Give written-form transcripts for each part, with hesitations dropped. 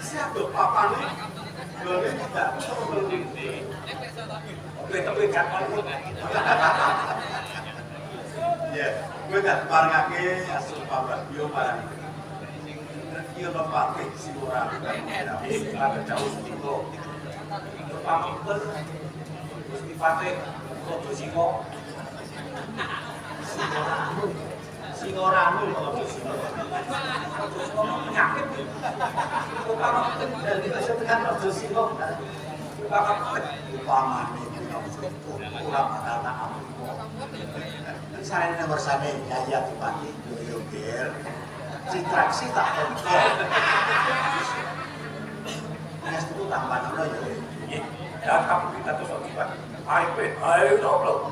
Siapa papan ini? Boleh tidak? Boleh kan? Ya, gue tak parangake asal pabagio parang iyo lopate si orang ada jauh itu pamiter Gusti Pate Kodo Singo Singoranu Kodo Singo penyakit pamiter dan kita sebutkan Kodo Singo pamane kurang kata apa saya nomor sana Yaya Bupati Yoyoger Citraksi tak kontrol ini itu tambah dulu ya ya kamu kita tuh soal kita ayo dong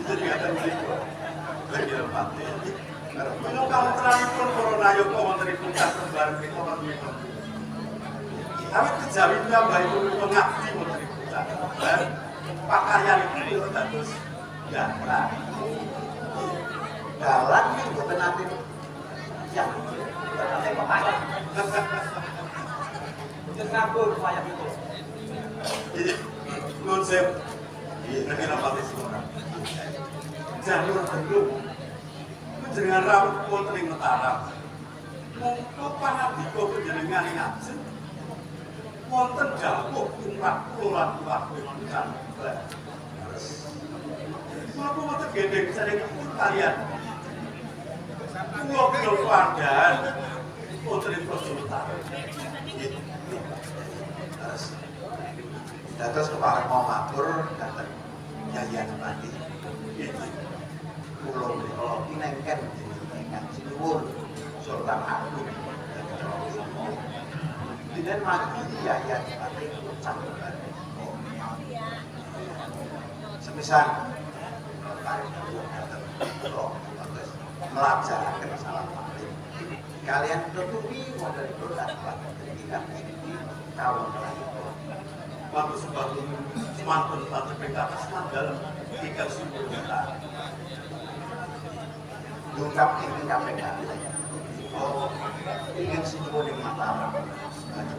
itu juga ada begitu lagi Bupati kalau kamu terlalu pun corona yuk kau menteri pusat kembali ekonomi tapi kejawinnya baik untuk mengabdi menteri pusat Pak Karya itu terus ya, nah, jalan ini bukan nanti yang nanti pemain itu ngabur pemain itu jadi konsep ini kenapa sih orang jalur belum dengan rambut pun tering mataram mungkin panadiko penjenengan yang absen wonten jauh umrah pulau manusia aku mau tergedeng sering kalian pulau keluargaan putri konsultan terus kemarin mau matur datang Yaya Bupati pulau kalau inengken inengkan sinuwun Sultan Agung dan mati Yaya Bupati ucapkan semisal melaksanakan salah satu kalian tutupi model produk tidak ini tahun terakhir waktu sebagai mantan partai PKS dalam 30 juta ungkap ini KPK oh ingin simpul di Mataram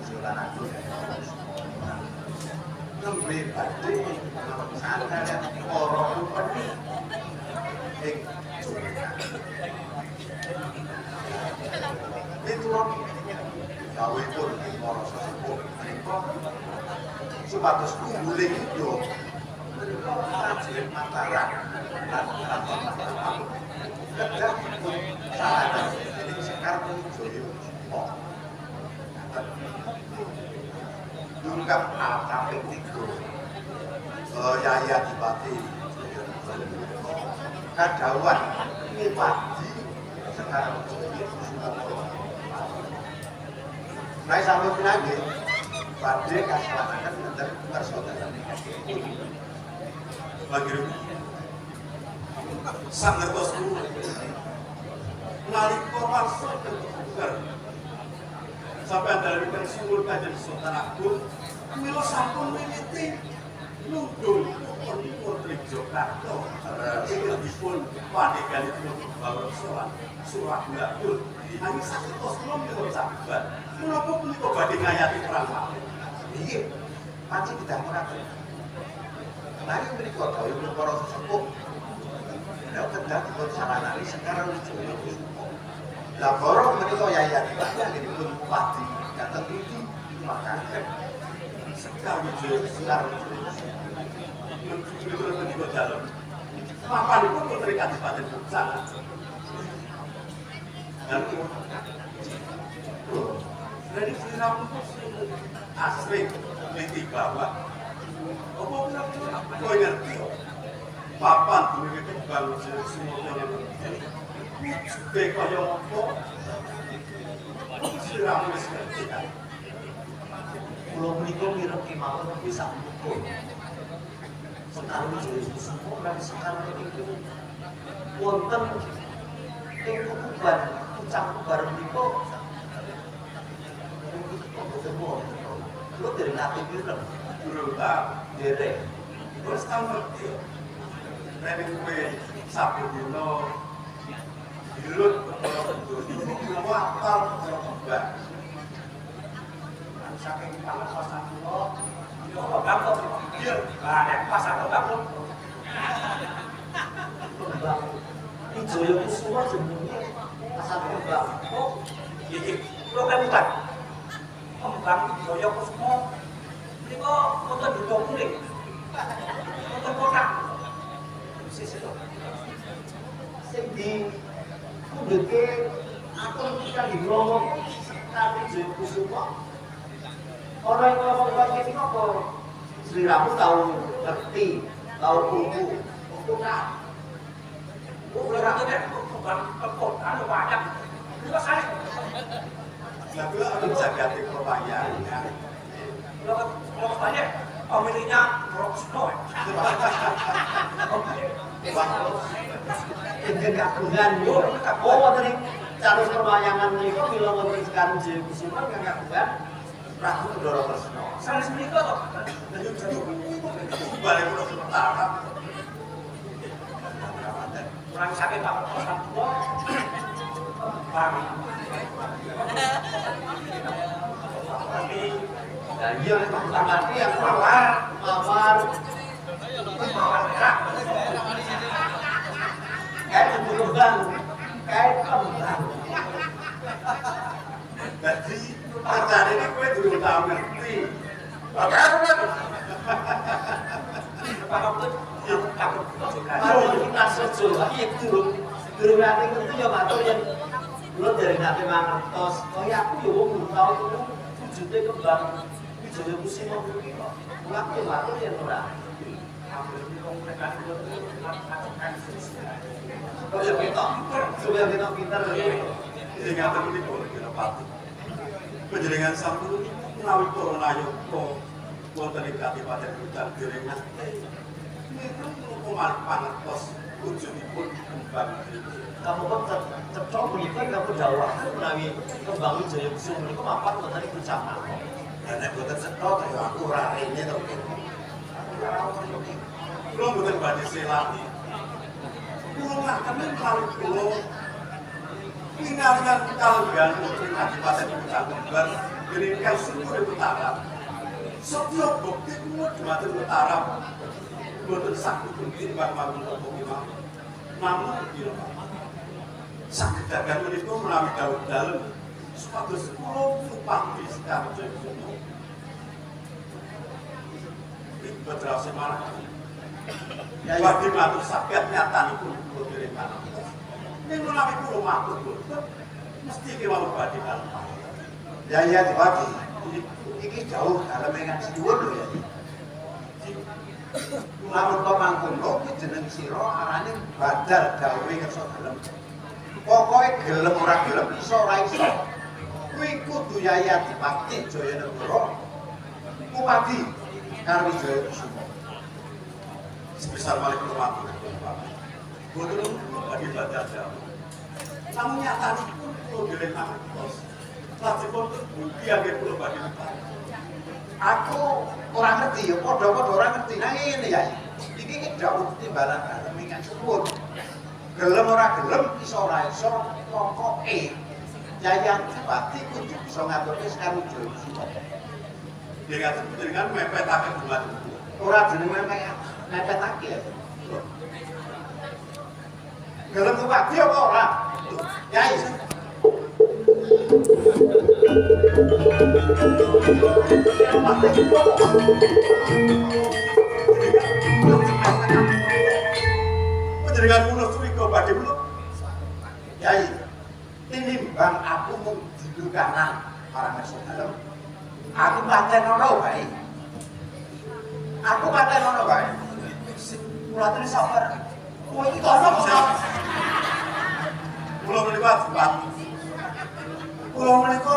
Sultan Agung lebih badai sana dan orang penting itu gawe pun orang sesepuh supados boleh hidup prajurit Mataram dan kerja pun salah jadi sekarang Joyo Dungkap AKP Tigo Yaya Bupati Kadawan ini padi sekarang saya sambut lagi pada kasih dan persaudaraan bagi sangat bosku nalika masuk ke sampai dari Sultan Kajen Sultan Agung milo sampun militi nunggu putri Jakarta ingin dipun padegan itu bahwa surat gulakul hanya sakit kosmom milo sahabat kenapa pun kok badai ngayati perang iya panci kita merata mari berikut kau yang berkorong sesepuh dan kendali buat sarana ini sekarang Joyo lah borong menika Yaya Bupati dipun bupati datang itu maka sekali sekarang itu di jalan papan itu putri Kadipaten Pusat dan dari Sirap asli di bawah apa ngerti papan begitu kalau semuanya kaya apa siramu wis ngerti kan kula menika mireng kemawon bisa mukul sekarang Joyo semua dan sekarang itu wonten ing kuburan ucap bareng niku kok ketemu lu dari nate pireng dulu tak derek terus tahu ngerti nek kowe Sabtu dino Dirut, kalau apal, kalau enggak saking pasan kula yo bangkok iya lah nek pasan bangkok kembang iki Jaya Kusuma jenenge pasan kembang oh iki kula kan bukan kembang Jaya Kusuma niku wonten duta kuning wonten kotak sisi to sing di kudeke aku kita di ngomong tapi Jaya Kusuma orang yang ngomong ini kok Sri Ramu tahu ngerti tahu buku itu kan berarti deh bukan perkotaan banyak itu saya lalu aku jaga di Purwaya kalau banyak pemiliknya Rockstar dengan kagungan oh tadi cara perwayangan itu bila wonten sekarang Jaya Kusuma dengan kagungan Prabu Ndara Kresna sanes menika to balik udah sementara kurang sakit Pak Pesan kula Bang tapi dan dia mati yang mawar kayak kembang jadi pacar ini gue dulu tahu ngerti kalau kita sejuk lagi turun nanti itu ya matur yang belum dari nanti mangertos kaya aku ya belum tahu itu wujudnya kembang Jaya Kusuma kuwi kok aku ya matur yang ora supaya kita pintar dengan temen itu kita patuh penjaringan sampun menawi turun ayo kok wonten ing Kadipaten Kutan Derengan niku kumaha pangertos wujudipun kembang kamu kok cocok menika kamu jawab menawi kembang Jaya Kusuma niku mapan wonten ing bersama nek boten cetha ya aku ora rene to kula boten badhe selati kula ngakeni kali kula pinangan kalenggan putri Kadipaten Kutan Derengan geringan Sukur Utara setiap bukti kula dumateng Utara boten saged timbang mangun kok namun kira saged dagang menika menawi dawuh dalem supados kula upami sekar Jaya Kusuma Putra Semana ya wadi matur saged nyatanipun kula dereng ning menawi kula matur mesti kewau badhe dalem ya diwati iki jauh dalem ingkang dhuwur lho ya lamun kok mangkono kuwi jeneng sira arane badal gawe kersa dalem pokoke gelem ora gelem iso ora iso kuwi kudu Yai Adipati Jayanegara Kupati karo Jaya Kusuma sebesar malih kula matur boten badhe badal namun nyatanipun kula dereng mangertos lajengipun bukti anggere kula badhe aku ora ngerti ya padha-padha ora ngerti nang ngene ya iki dawuh timbalan dalem ingkang suwun gelem ora gelem iso ora iso pokoke Yai Adipati kudu bisa ngaturke karo Jaya Kusuma dengan mepetake bulan ora jenenge mepetake ya gelem kupati apa ora Yai Panjenengan kula suwika badhe kula Yai tinimbang aku mung didukanan marang Esa dalem aku paten ora wae kula aturi sabar kowe iki kok kula menika Adipati kula menika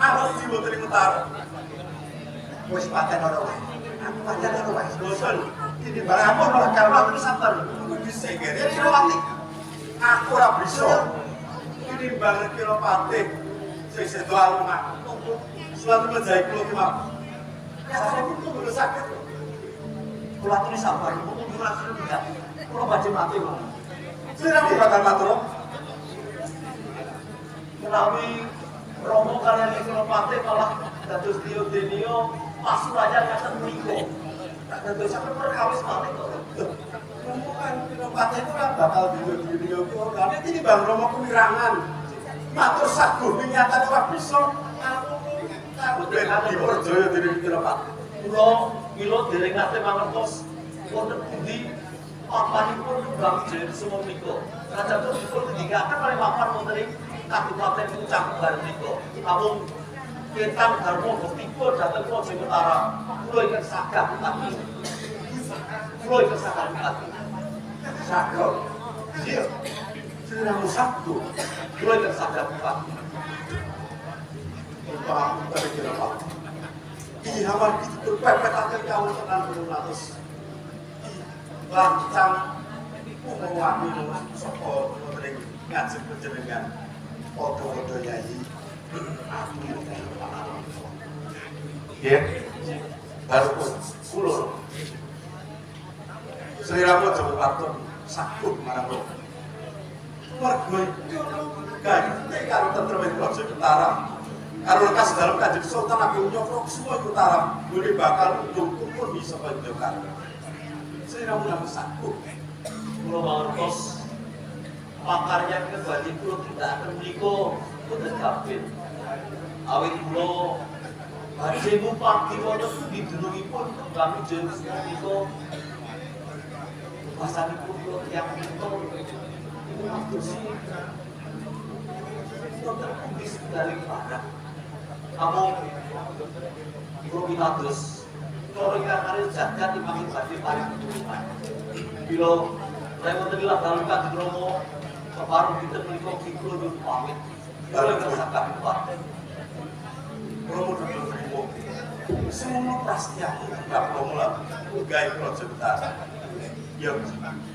arep diboten utara wis paten ora wae aku paten ora wae boten tinimbang aku ora karo aturi sabar disegere Silawati aku ora bisa tinimbang kira patih sing sedo alungan suatu menjahit kula ki mawon rasane kula sakit kula aturi sabar mung kula aturi tidak kula badhe mati mawon sira bakal matur menawi Romo kalian Senopati malah dados Dio Pasuraya ngaten mriku. Tak dados sampe perkawis malih kok. Romo kan Senopati itu kan bakal video orangnya ini Bang Romo kemirangan. Matur saguh nyatane ora bisa. Aku ben dipercaya dening Senopati. Kula dereng nate mangertos wonten pundi papanipun Bang Jaya semua menika. Kacanipun dipun ngendikaken oleh papan wonten ing Kabupaten Puncak Bar menika. Amung Ketang Darmo Buktiipun dhateng Praja Utara. Kula ingkang sagah pati. Kula ingkang sagah pati. Sagah. Iya. Siramu saguh. Kula ingkang sagah pati. Pak dari Senopati. Iki hawar itu berpepet kawula tenan atus. Lancang umumane saka wonten ngajeng panjenengan padha-padha yai aku nggih baru kula Sri Rama Jawa Patung saguh marang mergo gante karo tentreme Praja Utara karo lekas dalem Kanjeng Sultan Agung Nyokrokusumo Utara mulih bakal kumpul bisa panjenengan Sri Rama saguh Kula mangertos pakaryan kebaji kula tidak akan menika boten kapit. Awit kula badhe bupati wonten pundi dunungipun kami jeneng menika pasanipun kula tiyang menika iku madosi wonten pundi setunggaling barang. Amung kula pitados kula ingkang kali jagat timanging badhe paring pitulungan. Bila saya wonten ilang dalem Kanjeng Rama kepareng dinten menika kula nyuwun pamit. Kula ingkang sagah pamit. Romo terima. Semua pasti aku tidak mulai ugai Praja Utara. Ya,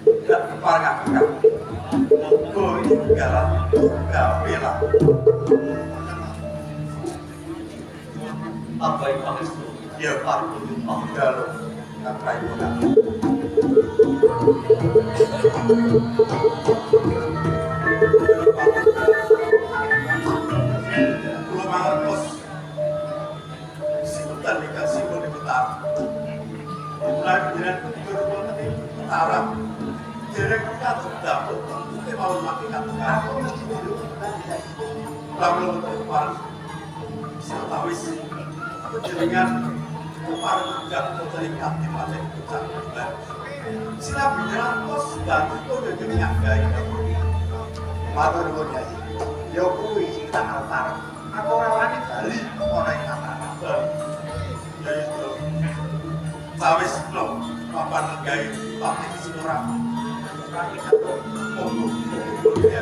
tidak keparang aku kan. Monggo ini galah bela. Apa yang kami suruh? Ya, Pak. Galuh. Apa itu kan? Pulau Mangertos Sinten ikan simbol di utara mulai dengan berbuat di utara derek katut dapur kita mau makin katut aku mesti dulu lalu untuk kemarin setawis dengan kemarin juga terikat di mata puncak bulan silap nyerantos dan itu dengan nyagai Matur nuwun Yai. Ya kuwi sing tak altar. Aku ora wani bali ora ing altar. ya itu sawis lo papan gai pakai semurah kaki katut monggo ya